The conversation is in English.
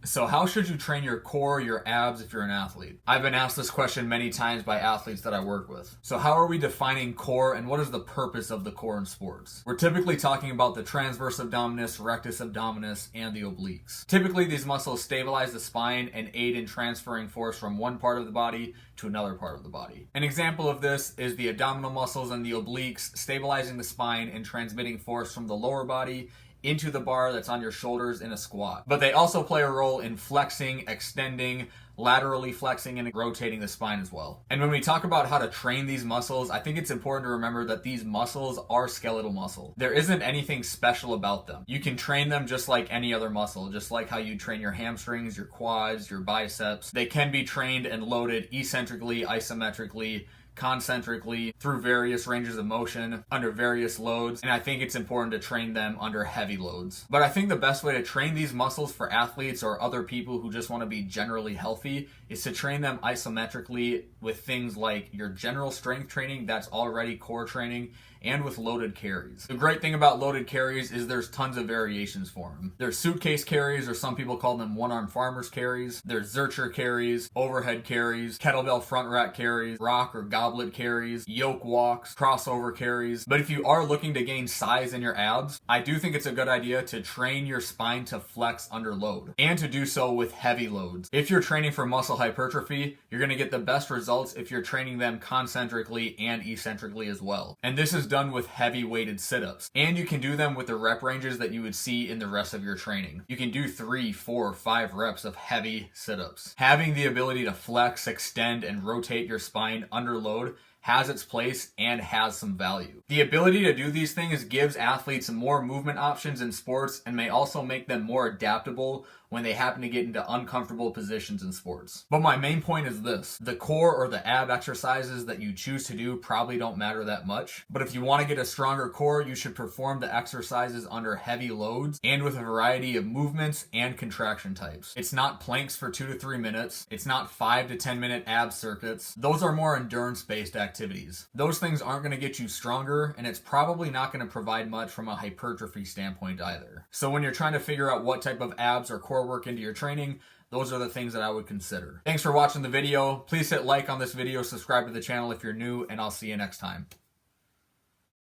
So how should you train your core, your abs if you're an athlete? I've been asked this question many times by athletes that I work with. So how are we defining core and what is the purpose of the core in sports? We're typically talking about the transverse abdominis, rectus abdominis, and the obliques. Typically these muscles stabilize the spine and aid in transferring force from one part of the body to another part of the body. An example of this is the abdominal muscles and the obliques stabilizing the spine and transmitting force from the lower body into the bar that's on your shoulders in a squat. But they also play a role in flexing, extending, laterally flexing, and rotating the spine as well. And when we talk about how to train these muscles, I think it's important to remember that these muscles are skeletal muscle. There isn't anything special about them. You can train them just like any other muscle, just like how you train your hamstrings, your quads, your biceps. They can be trained and loaded eccentrically, isometrically, concentrically, through various ranges of motion, under various loads, and I think it's important to train them under heavy loads. But I think the best way to train these muscles for athletes or other people who just want to be generally healthy is to train them isometrically with things like your general strength training that's already core training, and with loaded carries. The great thing about loaded carries is there's tons of variations for them. There's suitcase carries, or some people call them one-arm farmer's carries. There's Zercher carries, overhead carries, kettlebell front rack carries, rock or goblet carries, yoke walks, crossover carries. But if you are looking to gain size in your abs, I do think it's a good idea to train your spine to flex under load, and to do so with heavy loads. If you're training for muscle hypertrophy, you're going to get the best results if you're training them concentrically and eccentrically as well. And this is done with heavy weighted sit-ups, and you can do them with the rep ranges that you would see in the rest of your training. You can do 3, 4, 5 reps of heavy sit-ups. Having the ability to flex, extend, and rotate your spine under load has its place and has some value. The ability to do these things gives athletes more movement options in sports and may also make them more adaptable when they happen to get into uncomfortable positions in sports. But my main point is this: the core or the ab exercises that you choose to do probably don't matter that much, but if you want to get a stronger core, you should perform the exercises under heavy loads and with a variety of movements and contraction types. It's not planks for 2 to 3 minutes. It's not 5 to 10 minute ab circuits. Those are more endurance-based activities. Those things aren't going to get you stronger, and it's probably not going to provide much from a hypertrophy standpoint either. So when you're trying to figure out what type of abs or core work into your training, those are the things that I would consider. Thanks for watching the video. Please hit like on this video, subscribe to the channel if you're new, and I'll see you next time.